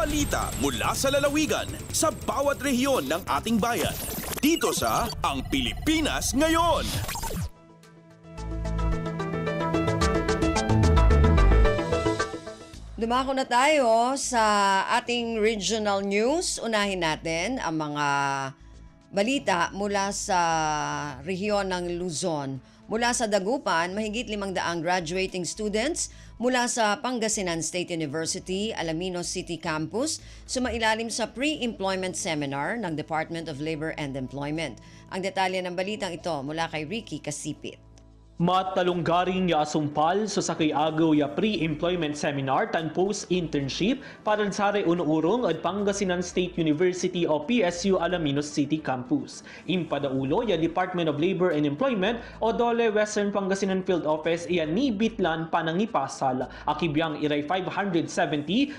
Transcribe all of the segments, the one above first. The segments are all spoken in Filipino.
Balita mula sa lalawigan sa bawat rehiyon ng ating bayan. Dito sa Ang Pilipinas Ngayon. Dumako na tayo sa ating regional news. Unahin natin ang mga balita mula sa rehiyon ng Luzon. Mula sa Dagupan, mahigit 500 graduating students mula sa Pangasinan State University, Alaminos City Campus, sumailalim sa pre-employment seminar ng Department of Labor and Employment. Ang detalye ng balitang ito mula kay Ricky Kasipit. Matalunggaring ya asumpal sa sakay agaw ya pre-employment seminar tan post-internship para sa unuurong at Pangasinan State University o PSU Alaminos City Campus. Impadaulo ya Department of Labor and Employment o DOLE Western Pangasinan Field Office iya nibitlan panangipasal. Akibiyang iray 570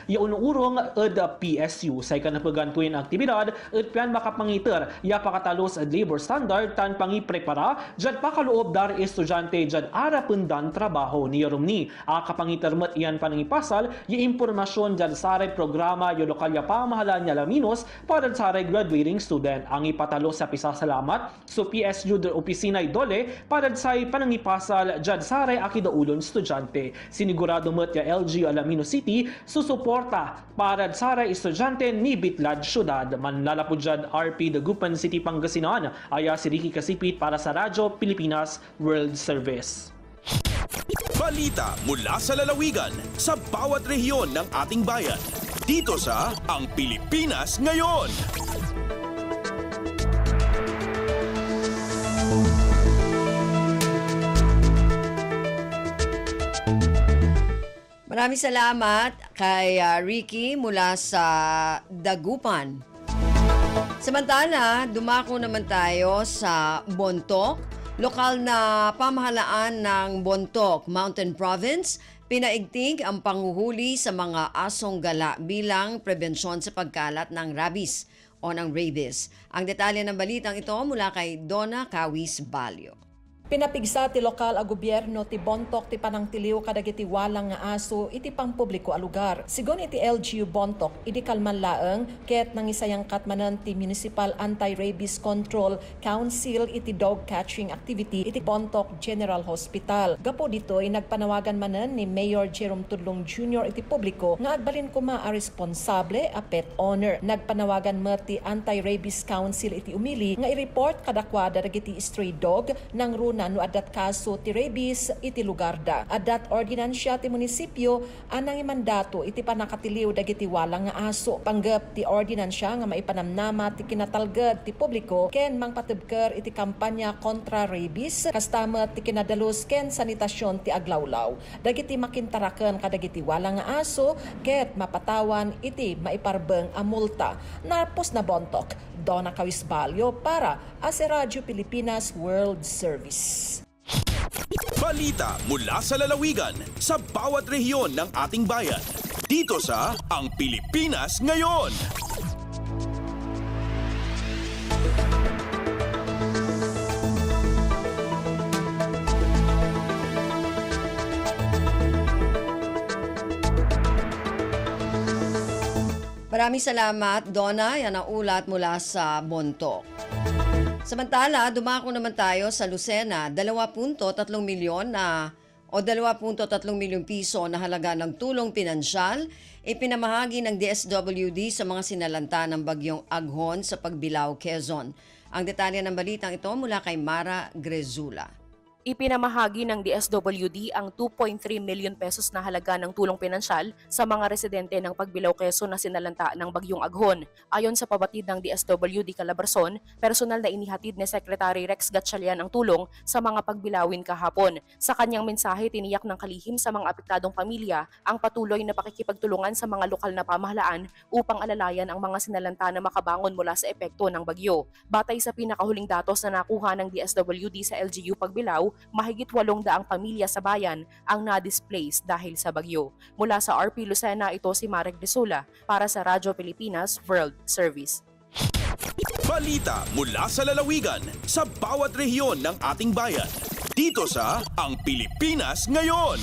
ya unuurong at PSU sa ikanapagantuin aktibidad at piyan makapangiter ya pakatalos at labor standard tan pangiprepara dyan pakaloob dar estudyante dyan arapundan trabaho ni Yorumni. Kapangitermat iyan panangipasal yung impormasyon dyan sa programa yung lokal ya pamahalaan niya Alaminos para sa graduating student. Ang ipatalo sa pisasalamat so PSU der opisina idole para sa panangipasal dyan sa akidaulon estudyante. Sinigurado mat ya LG Alaminos City susuporta para sa estudyante ni Bitlad Syudad. Manlalapod dyan RP Dagupan City Pangasinan. Aya si Ricky Kasipit para sa Radyo Pilipinas World Service. Balita mula sa lalawigan sa bawat rehiyon ng ating bayan. Dito sa Ang Pilipinas Ngayon. Maraming salamat kay Ricky mula sa Dagupan. Samantala, dumako naman tayo sa Bontoc. Lokal na pamahalaan ng Bontoc, Mountain Province, pinaigting ang panghuhuli sa mga asong gala bilang prebensyon sa pagkalat ng rabies o ng rabies. Ang detalye ng balitang ito mula kay Donna Kawis Balyo. Pinapigsa ti lokal a gobyerno ti Bontoc ti panangtiliw kadagiti walang nga aso iti pampubliko a lugar. Sigon iti LGU Bontoc idi kalman laeng ket nangisayang katmanan ti Municipal Anti-Rabies Control Council iti dog catching activity iti Bontoc General Hospital. Gapo ditoy nagpanawagan manen ni Mayor Jerome Tudlong Jr. iti publiko nga agbalin kuma a responsable a pet owner. Nagpanawagan met ti Anti-Rabies Council iti umili nga i-report kadakwada dagiti stray dog nang runa no adat kaso ti rabies iti lugar da. Adat ordinansya ti munisipyo anang imandato iti panakatiliw dagiti walang nga aso. Panggap ti ordinansya nga maipanamnama ti kinatalged ti publiko ken mangpatebker iti kampanya kontra rabies kastama ti kinadalos ken sanitasyon ti aglawlaw. Dagiti makintaraken kadagiti walang nga aso ket mapatawan iti maiparbeng a multa. Narpos na Bontoc, Donna Kawis Balyo para sa Radyo Pilipinas World Service. Balita mula sa lalawigan sa bawat rehiyon ng ating bayan. Dito sa Ang Pilipinas Ngayon. Maraming salamat, Donna. Yan ang ulat mula sa Bontoc. Samantala, dumako naman tayo sa Lucena, 2.3 milyon o 2.3 milyong piso na halaga ng tulong pinansyal ipinamahagi ng DSWD sa mga sinalanta ng bagyong Aghon sa Pagbilao, Quezon. Ang detalye ng balitang ito mula kay Mara Grezula. Ipinamahagi ng DSWD ang 2.3 million pesos na halaga ng tulong pinansyal sa mga residente ng Pagbilao, Quezon na sinalanta ng Bagyong Aghon. Ayon sa pabatid ng DSWD Calabarzon, personal na inihatid ni Secretary Rex Gatchalian ang tulong sa mga Pagbilawin kahapon. Sa kanyang mensahe, tiniyak ng kalihim sa mga apektadong pamilya ang patuloy na pakikipagtulungan sa mga lokal na pamahalaan upang alalayan ang mga sinalanta na makabangon mula sa epekto ng bagyo. Batay sa pinakahuling datos na nakuha ng DSWD sa LGU Pagbilao, mahigit 800 pamilya sa bayan ang na-displace dahil sa bagyo. Mula sa RP Lucena, ito si Marek Desula para sa Radyo Pilipinas World Service. Balita mula sa lalawigan sa bawat rehiyon ng ating bayan. Dito sa Ang Pilipinas Ngayon.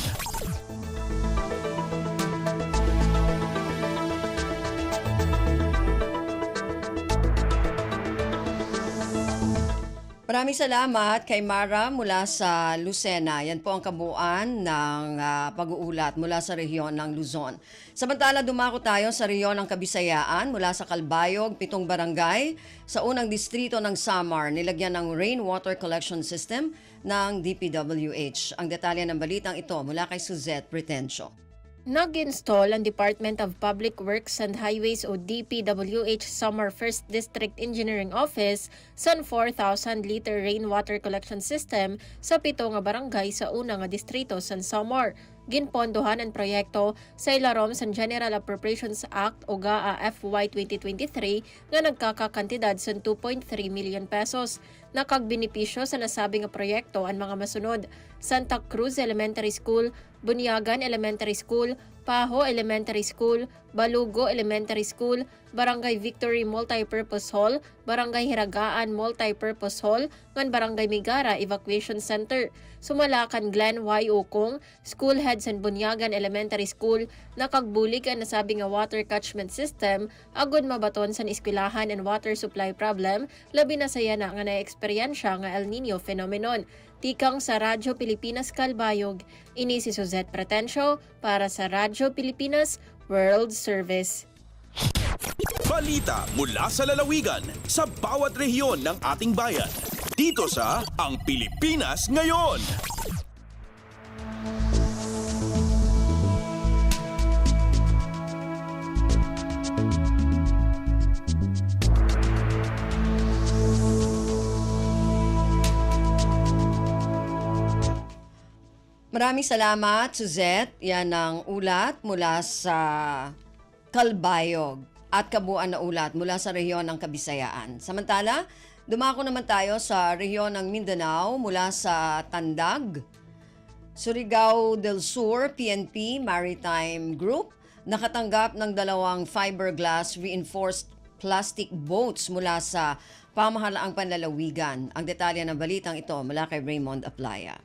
Maraming salamat kay Mara mula sa Lucena. Yan po ang kabuuan ng pag-uulat mula sa rehiyon ng Luzon. Samantala, dumako tayo sa rehiyon ng Kabisayaan mula sa Calbayog, 7 barangay sa unang distrito ng Samar, nilagyan ng rainwater collection system ng DPWH. Ang detalye ng balitang ito mula kay Suzette Pretencio. Nag-install ang Department of Public Works and Highways o DPWH Samar 1st District Engineering Office sa 4,000-liter rainwater collection system sa 7 nga barangay sa una nga distrito sa Samar. Ginpondohan ang proyekto sa ilarom sa General Appropriations Act o GAA FY 2023 nga nagkakakantidad sa 2.3 million pesos. Nakagbenepisyo sa nasabing nga proyekto ang mga masunod: Santa Cruz Elementary School, Bunyagan Elementary School, Paho Elementary School, Balugo Elementary School, Barangay Victory Multipurpose Hall, Barangay Hiragaan Multipurpose Hall, ngan Barangay Migara Evacuation Center. Sumalakan Glen Y. Ukong, School Heads and Bunyagan Elementary School, nakagbulig ang nasabing nga water catchment system agud mabaton sa eskwelahan and water supply problem, labi na saya na nga na-eksperyensya nga El Nino phenomenon. Tikang sa Radyo Pilipinas Calbayog, ini si Suzette Pretencio para sa Radyo Pilipinas World Service. Balita mula sa lalawigan sa bawat rehiyon ng ating bayan. Dito sa Ang Pilipinas Ngayon. Maraming salamat, Suzette. Yan ang ulat mula sa Calbayog at kabuuan na ulat mula sa rehiyon ng Kabisayaan. Samantala, dumako naman tayo sa rehiyon ng Mindanao mula sa Tandag, Surigao del Sur, PNP Maritime Group, nakatanggap ng 2 fiberglass reinforced plastic boats mula sa pamahalaang panlalawigan. Ang detalye ng balitang ito mula kay Raymond Aplaya.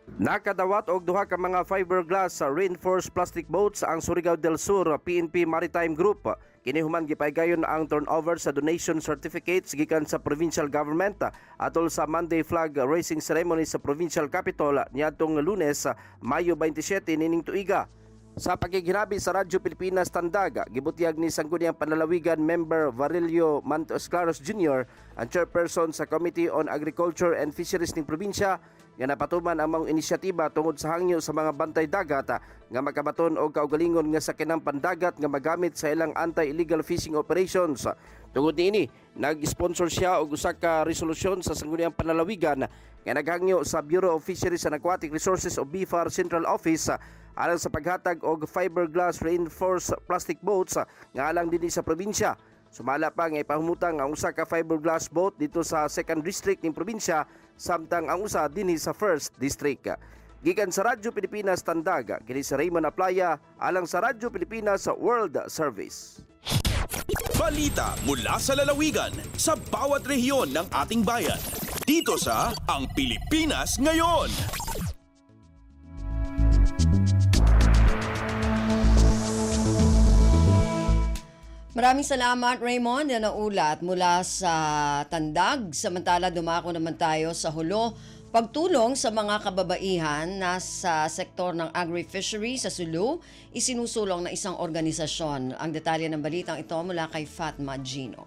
Nakadawat og duha ka mga fiberglass reinforced plastic boats ang Surigao del Sur PNP Maritime Group. Kini human gipaygayon ang turnover sa donation certificates gikan sa provincial government atol sa Monday flag raising ceremony sa provincial capital niadtong Lunes, Mayo 27 nining tuiga. Sa pagkikinabi sa Radyo Pilipinas Tandag, gibutyag ni Sangguniang Panlalawigan member Varilio Mantos Claros Jr., ang chairperson sa Committee on Agriculture and Fisheries ning probinsya, nga napatuman ang mga inisyatiba tungod sa hangyo sa mga bantay dagat nga makabaton og kaugalingon nga sakinang pandagat nga magamit sa ilang anti-illegal fishing operations. Tungod niini, nag-sponsor siya og usa ka resolusyon sa Sangguniang Panlalawigan nga naghangyo sa Bureau of Fisheries and Aquatic Resources o BFAR Central Office alang sa paghatag og fiberglass reinforced plastic boats nga alang dinhi sa probinsya. Sumala pa nga ipahumutang ang usa ka fiberglass boat dito sa 2nd District ning probinsya samtang ang usa dinhi sa 1st District. Gikan sa Radyo Pilipinas Tandag, kini si Raymond Aplaya alang sa Radyo Pilipinas World Service. Balita mula sa lalawigan sa bawat rehiyon ng ating bayan. Dito sa Ang Pilipinas Ngayon. Maraming salamat, Raymond. Yan ang ulat mula sa Tandag. Samantala, dumako naman tayo sa Hulo. Pagtulong sa mga kababaihan na sa sektor ng agri-fishery sa Sulu, isinusulong ng isang organisasyon. Ang detalye ng balitang ito mula kay Fatma Gino.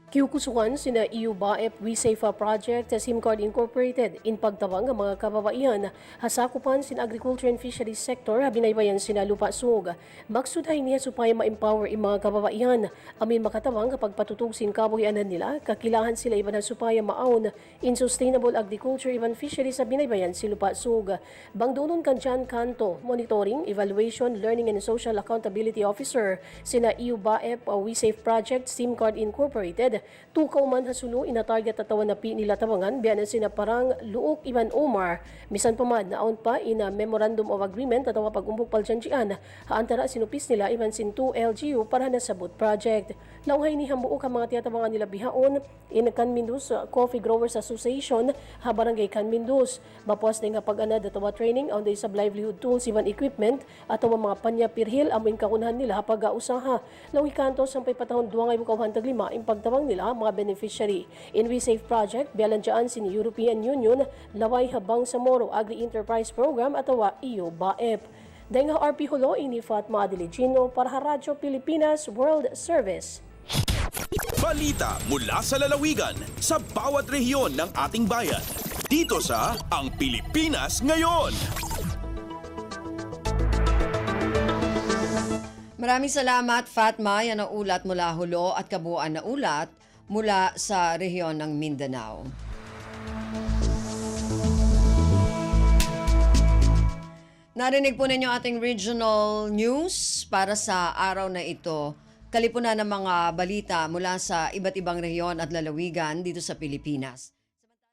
Kiukusukan sina EU BAEP We Safe Project sa SimCard Incorporated in pagtawang ng mga kababaihan hasakupan sin agriculture and fisheries sector binaybayan sina lupa sug. Maksudhay niya supaya ma-empower ang mga kababaihan amin makatawang kapag patutog sin kabuhianan nila kakilahan sila iban supaya maon in sustainable agriculture even fisheries sa binaybayan si lupa sug. Bangdunon kan John Canto, Monitoring, Evaluation, Learning and Social Accountability Officer sina EU BAEP We Safe Project SimCard Incorporated. Tukaw man hasulo inatarget tatawan na nila tawangan biyanan sina parang Luok Ivan Omar misan pa man naon pa ina Memorandum of Agreement atawa pag-umbok paljanjian haantara sinupis nila iban sin 2 LGU para na sabot project. Lawhay ni hambuok ang mga tiyatabangan nila bihaon in Canmindus Coffee Growers Association ha barangay Canmindus. Bapuas na nga pag-anad atawa training on the sub livelihood tools iban equipment atawa mga panya pirhil amin kakunhan nila pag-ausaha. Lawi kanto sampay patahon duwangay mukawhan taglima in pagtawang maitulong nila ang mga beneficiary. In We Save Project, biyalandyaan si European Union, laway habang sa Moro Agri-Enterprise Program at awa EU BAEP. Dahil nga RP Hulo, ini Fatma Adiligino para sa Radyo Pilipinas World Service. Balita mula sa lalawigan sa bawat rehiyon ng ating bayan. Dito sa Ang Pilipinas Ngayon. Maraming salamat, Fatma. Yan ang ulat mula Hulo at kabuuan na ulat mula sa rehiyon ng Mindanao. Narinig po ninyo ating regional news para sa araw na ito. Kalipunan ng mga balita mula sa iba't ibang rehiyon at lalawigan dito sa Pilipinas.